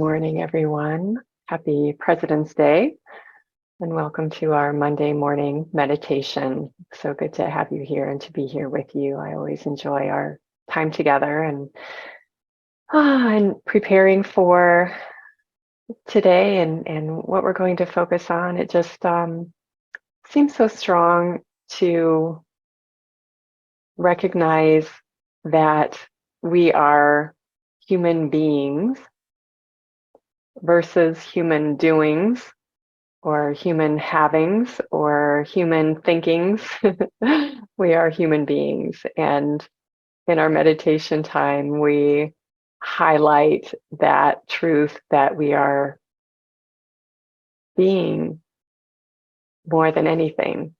morning, everyone. Happy President's Day, and welcome to our Monday morning meditation. So good to have you here and to be here with you. I always enjoy our time together and preparing for today and what we're going to focus on. It just seems so strong to recognize that we are human beings versus human doings or human havings or human thinkings. We are human beings. And in our meditation time, we highlight that truth that we are being more than anything.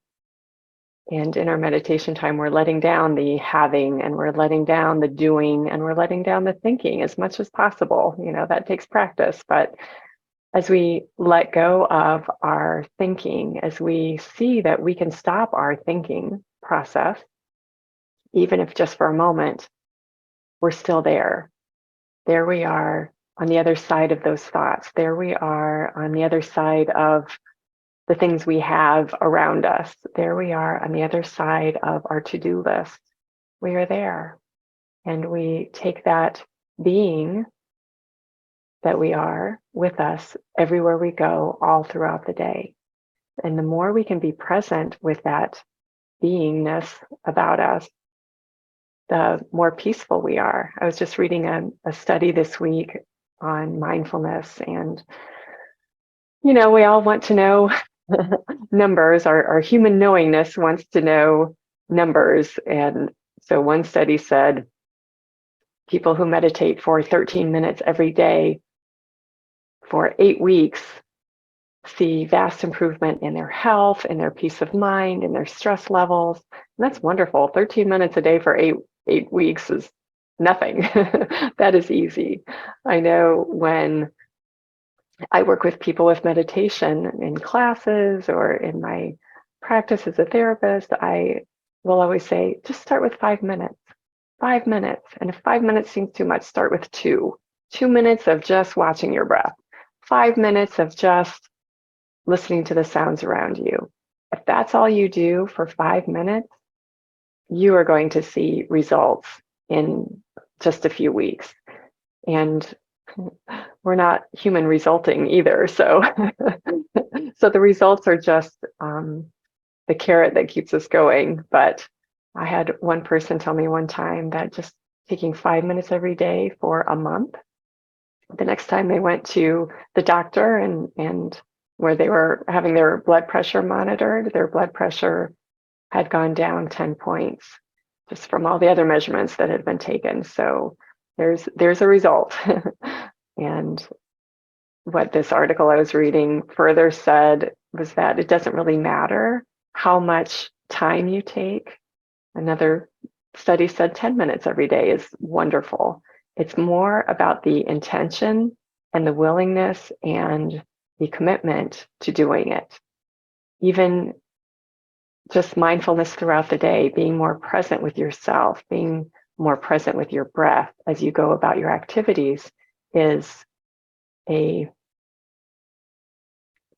And in our meditation time, we're letting down the having and we're letting down the doing and we're letting down the thinking as much as possible. That takes practice, but as we let go of our thinking, as we see that we can stop our thinking process, even if just for a moment, we're still there. There we are on the other side of those thoughts. There we are on the other side of the things we have around us. There we are on the other side of our to-do list. We are there. And we take that being that we are with us everywhere we go, all throughout the day. And the more we can be present with that beingness about us, the more peaceful we are. I was just reading a study this week on mindfulness, and we all want to know numbers. Our human knowingness wants to know numbers. And so one study said people who meditate for 13 minutes every day for 8 weeks see vast improvement in their health, in their peace of mind, in their stress levels. And that's wonderful. 13 minutes a day for eight weeks is nothing. That is easy. I know when I work with people with meditation in classes or in my practice as a therapist, I will always say, just start with 5 minutes. 5 minutes. And if 5 minutes seems too much, start with 2. 2 minutes of just watching your breath. 5 minutes of just listening to the sounds around you. If that's all you do for 5 minutes, you are going to see results in just a few weeks. And we're not human resulting either. So, so the results are just the carrot that keeps us going. But I had one person tell me one time that just taking 5 minutes every day for a month, the next time they went to the doctor and where they were having their blood pressure monitored, their blood pressure had gone down 10 points just from all the other measurements that had been taken. So there's a result. And what this article I was reading further said was that it doesn't really matter how much time you take. Another study said 10 minutes every day is wonderful. It's more about the intention and the willingness and the commitment to doing it. Even just mindfulness throughout the day, being more present with yourself, being more present with your breath as you go about your activities is a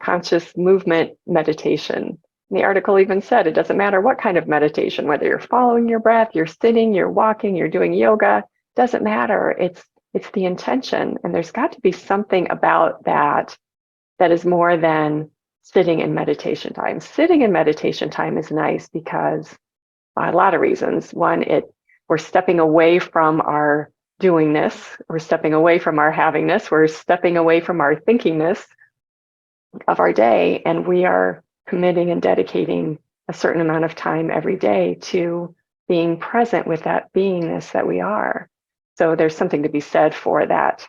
conscious movement meditation. The article even said it doesn't matter what kind of meditation, whether you're following your breath, you're sitting, you're walking, you're doing yoga, doesn't matter. It's the intention. And there's got to be something about that is more than sitting in meditation time. Sitting in meditation time is nice because a lot of reasons. One, we're stepping away from our doingness, we're stepping away from our havingness, we're stepping away from our thinkingness of our day, and we are committing and dedicating a certain amount of time every day to being present with that beingness that we are. So there's something to be said for that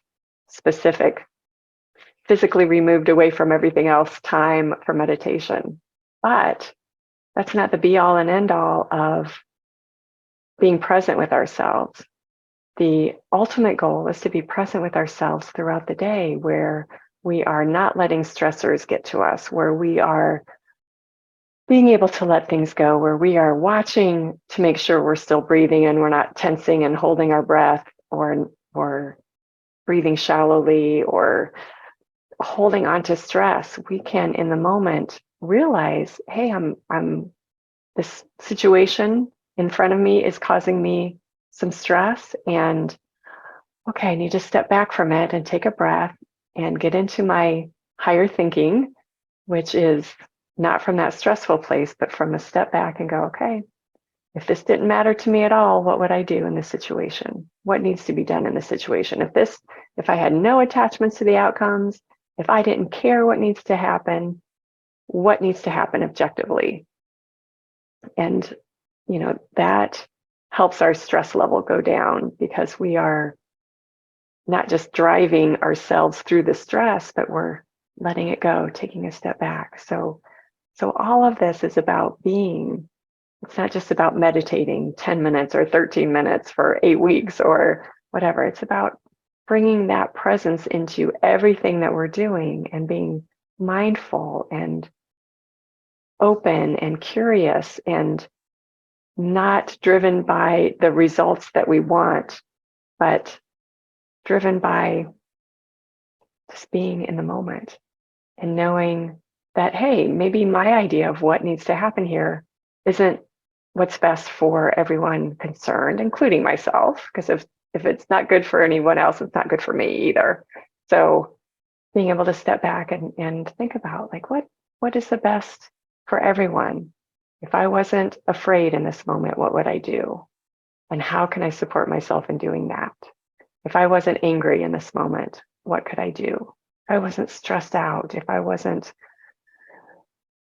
specific, physically removed away from everything else time for meditation. But that's not the be all and end all of being present with ourselves. The ultimate goal is to be present with ourselves throughout the day, where we are not letting stressors get to us, where we are being able to let things go, where we are watching to make sure we're still breathing and we're not tensing and holding our breath or breathing shallowly or holding on to stress, we can in the moment realize, hey, I'm this situation in front of me is causing me some stress, and okay, I need to step back from it and take a breath and get into my higher thinking, which is not from that stressful place, but from a step back and go, okay, if this didn't matter to me at all, what would I do in this situation? What needs to be done in this situation? If I had no attachments to the outcomes, if I didn't care what needs to happen, what needs to happen objectively? And, that helps our stress level go down because we are not just driving ourselves through the stress, but we're letting it go, taking a step back. So all of this is about being. It's not just about meditating 10 minutes or 13 minutes for 8 weeks or whatever. It's about bringing that presence into everything that we're doing and being mindful and open and curious and not driven by the results that we want, but driven by just being in the moment and knowing that, hey, maybe my idea of what needs to happen here isn't what's best for everyone concerned, including myself, because if it's not good for anyone else, it's not good for me either. So being able to step back and think about like what is the best for everyone? If I wasn't afraid in this moment, what would I do? And how can I support myself in doing that? If I wasn't angry in this moment, what could I do? If I wasn't stressed out, if I wasn't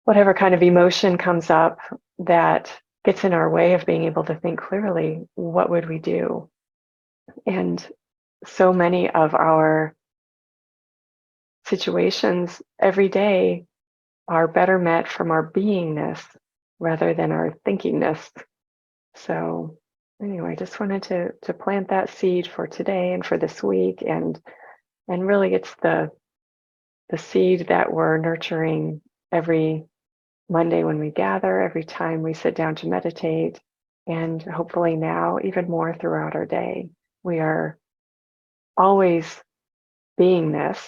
whatever kind of emotion comes up that gets in our way of being able to think clearly, what would we do? And so many of our situations every day are better met from our beingness rather than our thinkingness. So anyway, just wanted to plant that seed for today and for this week, and really it's the seed that we're nurturing every Monday when we gather, every time we sit down to meditate, and hopefully now even more throughout our day. We are always beingness,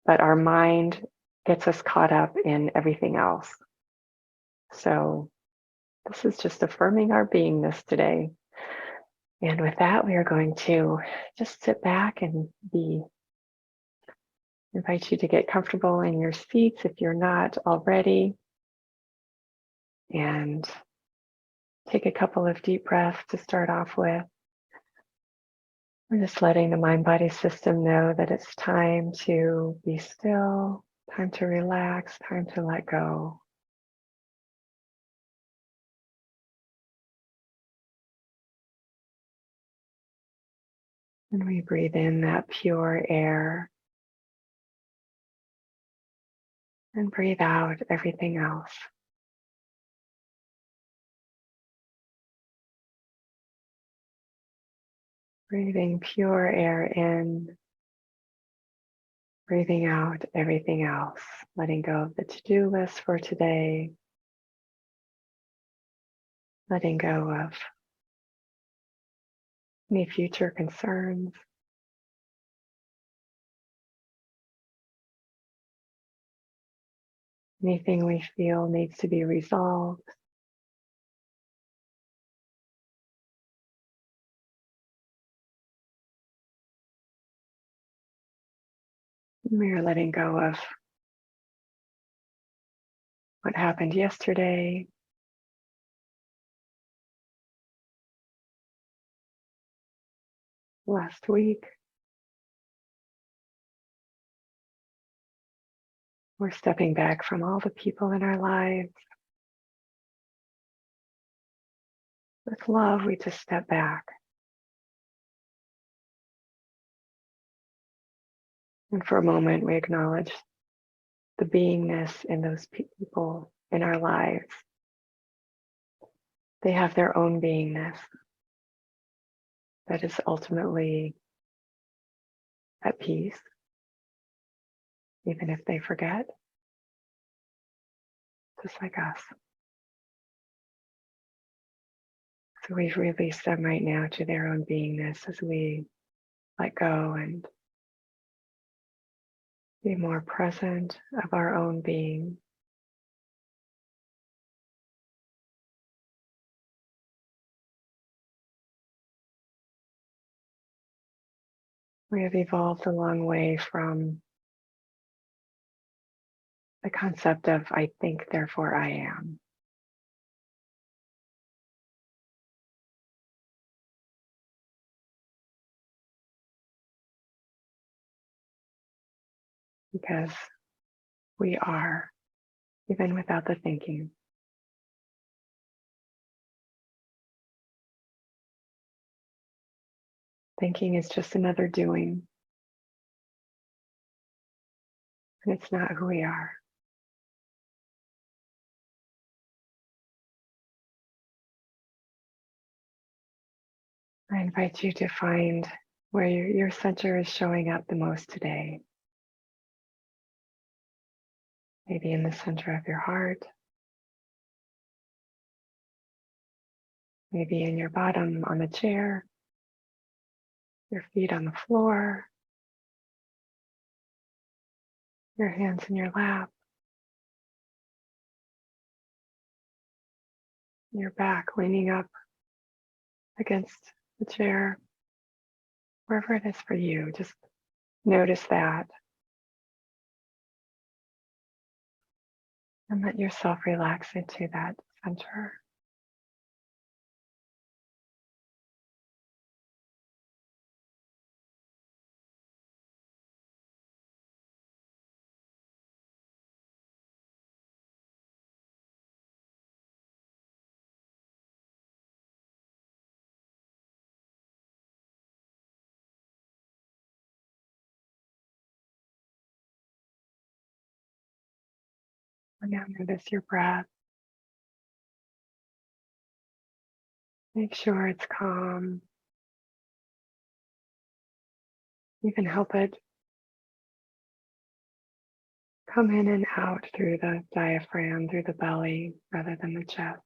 but our mind gets us caught up in everything else. So this is just affirming our beingness today. And with that, we are going to just sit back and invite you to get comfortable in your seats if you're not already. And take a couple of deep breaths to start off with. We're just letting the mind-body system know that it's time to be still, time to relax, time to let go. And we breathe in that pure air and breathe out everything else. Breathing pure air in, breathing out everything else, letting go of the to-do list for today, letting go of any future concerns, anything we feel needs to be resolved. We are letting go of what happened yesterday, last week. We're stepping back from all the people in our lives. With love, we just step back. And for a moment, we acknowledge the beingness in those people in our lives. They have their own beingness that is ultimately at peace, even if they forget, just like us. So we release them right now to their own beingness as we let go and be more present of our own being. We have evolved a long way from the concept of I think, therefore I am. Because we are, even without the thinking. Thinking is just another doing, and it's not who we are. I invite you to find where your center is showing up the most today. Maybe in the center of your heart, maybe in your bottom on the chair, your feet on the floor, your hands in your lap, your back leaning up against the chair, wherever it is for you. Just notice that and let yourself relax into that center. And now notice your breath. Make sure it's calm. You can help it come in and out through the diaphragm, through the belly, rather than the chest.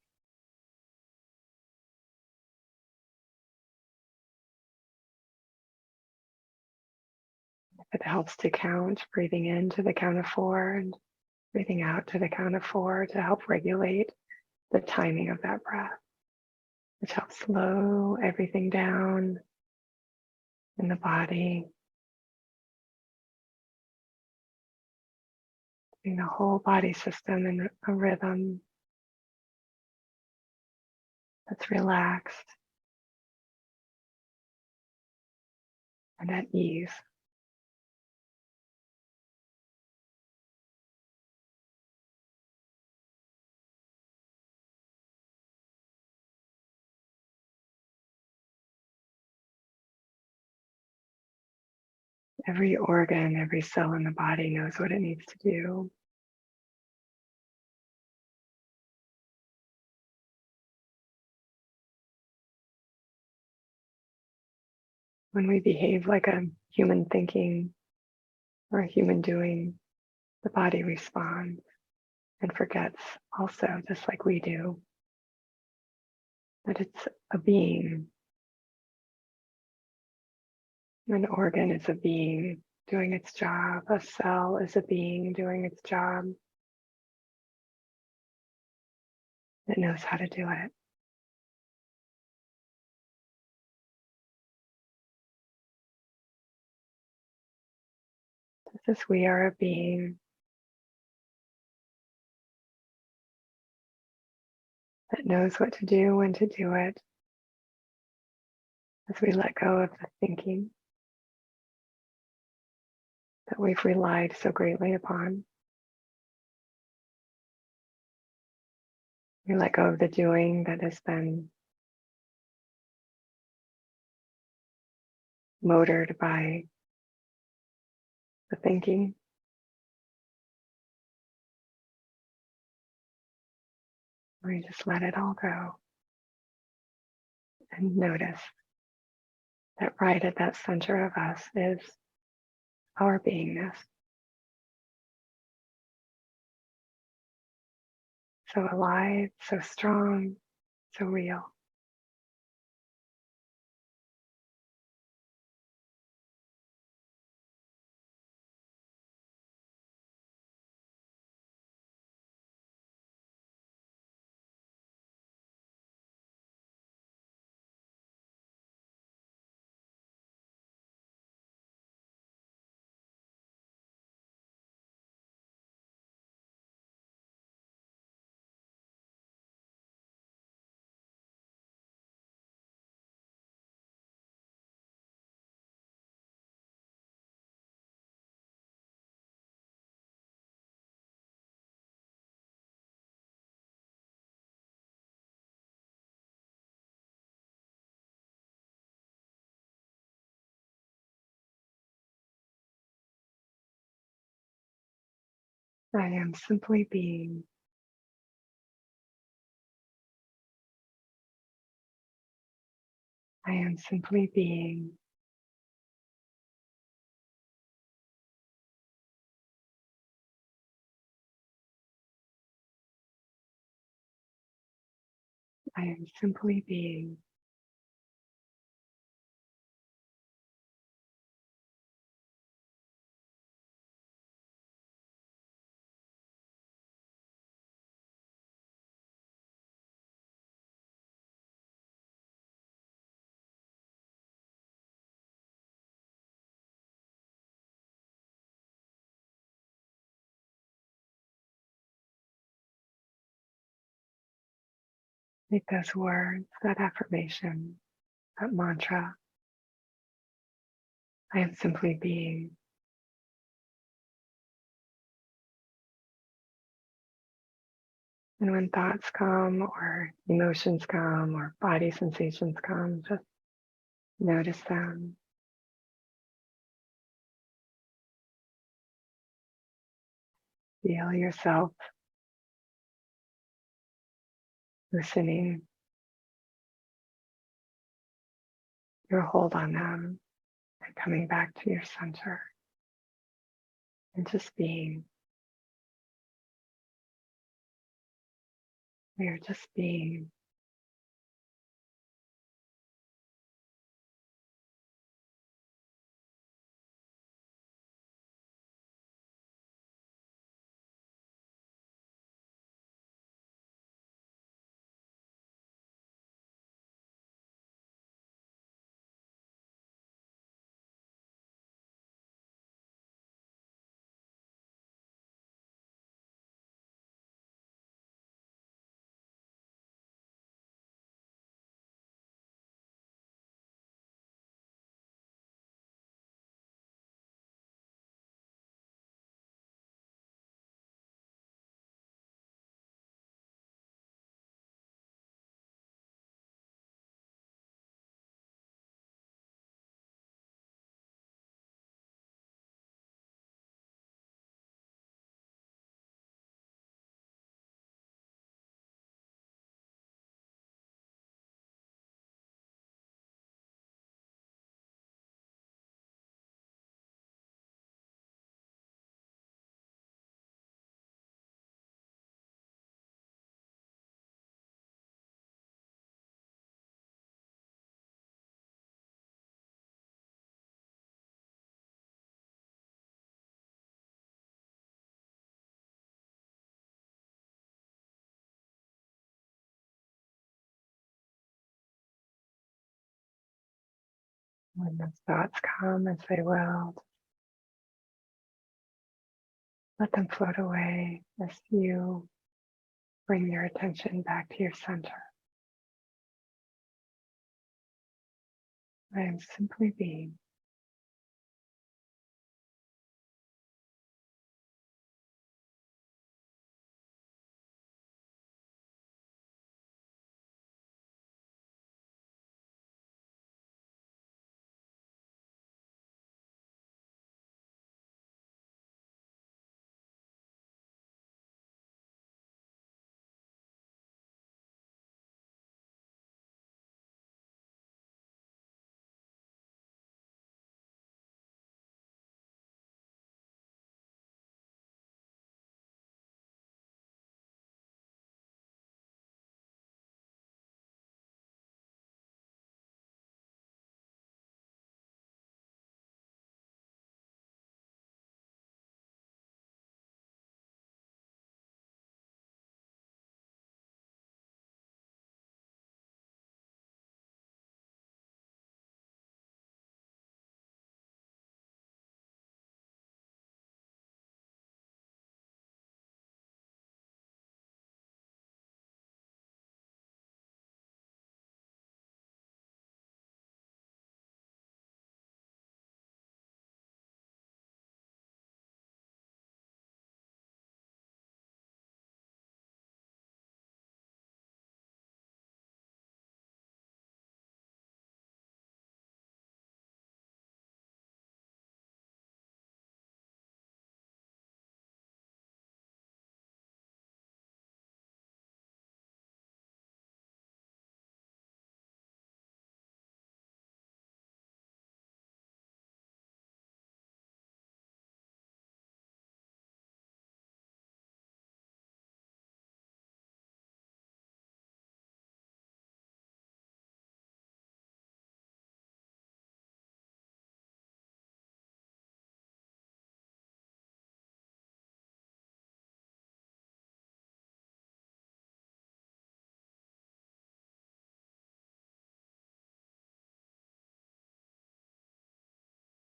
If it helps to count, breathing in to the count of 4 and breathing out to the count of 4 to help regulate the timing of that breath, which helps slow everything down in the body, getting the whole body system in a rhythm that's relaxed and at ease. Every organ, every cell in the body knows what it needs to do. When we behave like a human thinking or a human doing, the body responds and forgets also, just like we do, that it's a being. An organ is a being doing its job. A cell is a being doing its job. It knows how to do it. Just as we are a being that knows what to do, when to do it, as we let go of the thinking that we've relied so greatly upon. We let go of the doing that has been motored by the thinking. We just let it all go and notice that right at that center of us is our beingness. So alive, so strong, so real. I am simply being. I am simply being. I am simply being. Make those words, that affirmation, that mantra. I am simply being. And when thoughts come or emotions come or body sensations come, just notice them. Feel yourself loosening your hold on them and coming back to your center and just being. We are just being. When those thoughts come, as they will, let them float away as you bring your attention back to your center. I am simply being.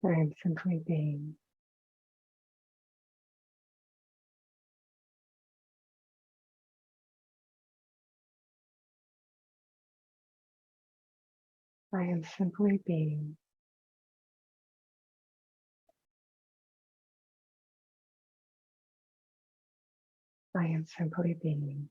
I am simply being. I am simply being. I am simply being.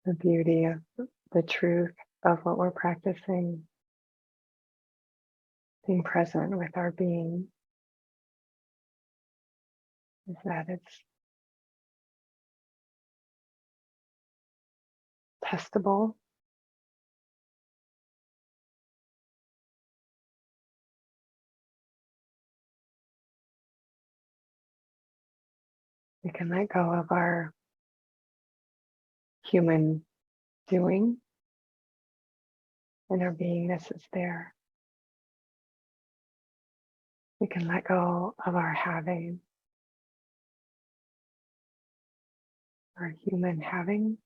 The beauty of the truth of what we're practicing, being present with our being, is that it's testable. We can let go of our human doing, and our beingness is there. We can let go of our having, our human having,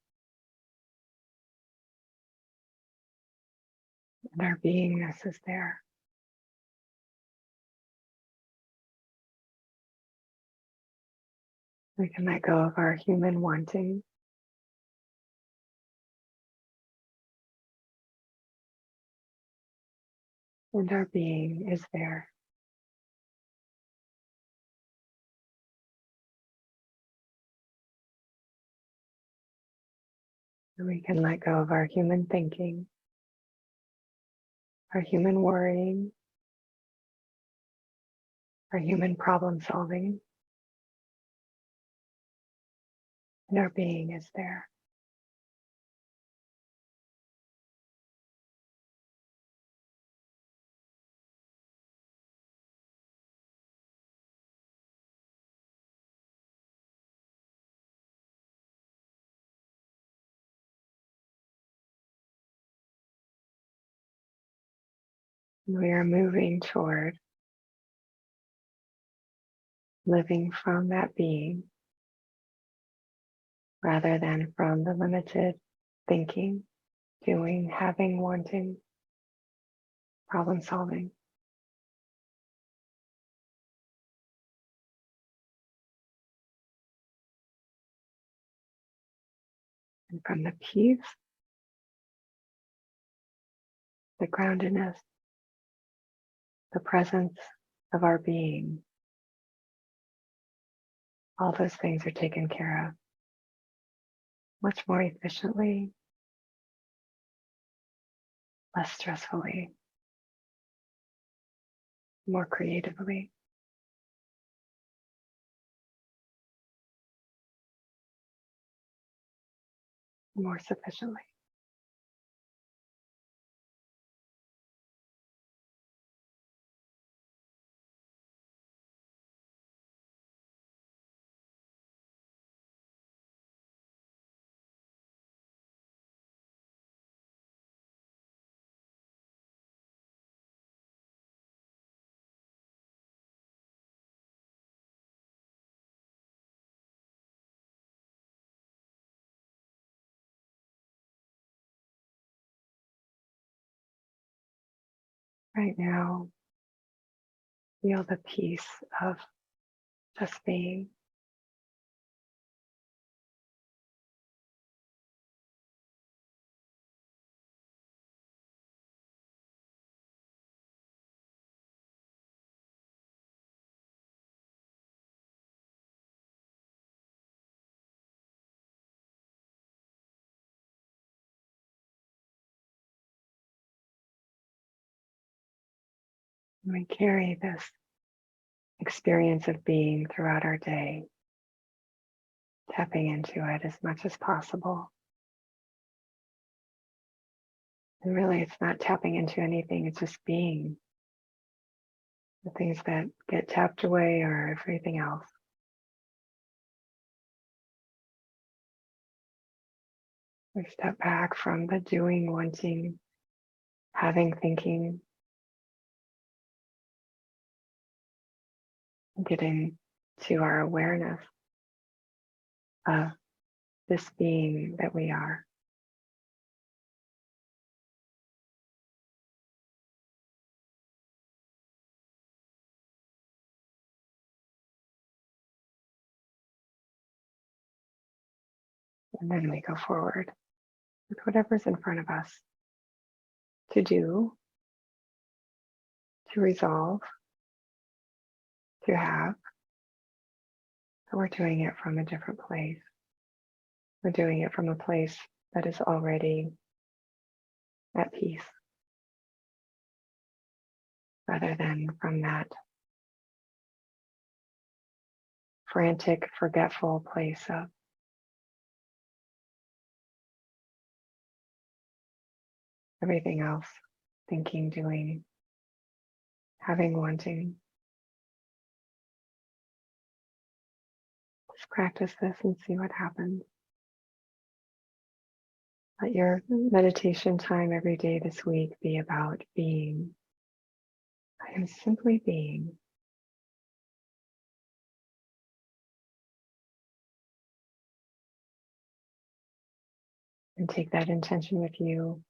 and our beingness is there. We can let go of our human wanting, and our being is there. So we can let go of our human thinking, our human worrying, our human problem solving, and our being is there. We are moving toward living from that being rather than from the limited thinking, doing, having, wanting, problem solving. And from the peace, the groundedness, the presence of our being, all those things are taken care of much more efficiently, less stressfully, more creatively, more sufficiently. Right now, feel the peace of just being. And we carry this experience of being throughout our day, tapping into it as much as possible. And really, it's not tapping into anything, it's just being. The things that get tapped away are everything else. We step back from the doing, wanting, having, thinking, getting to our awareness of this being that we are. And then we go forward with whatever's in front of us to do, to resolve, to have. So we're doing it from a different place. We're doing it from a place that is already at peace, rather than from that frantic, forgetful place of everything else, thinking, doing, having, wanting. Just practice this and see what happens. Let your meditation time every day this week be about being. I am simply being. And take that intention with you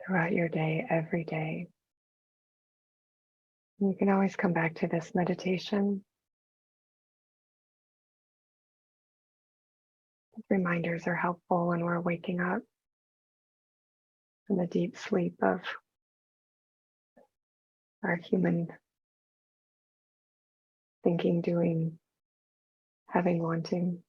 throughout your day, every day. And you can always come back to this meditation. Reminders are helpful when we're waking up from the deep sleep of our human thinking, doing, having, wanting.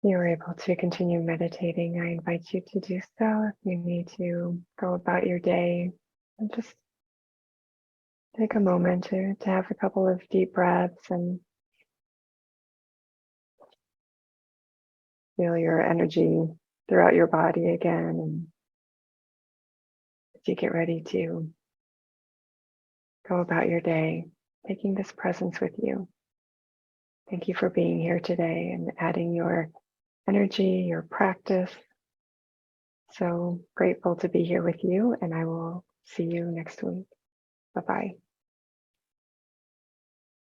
you're able to continue meditating, I invite you to do so. If you need to go about your day, and just take a moment to have a couple of deep breaths and feel your energy throughout your body again. And as you get ready to go about your day, taking this presence with you. Thank you for being here today and adding your energy, your practice. So grateful to be here with you, and I will see you next week. Bye-bye.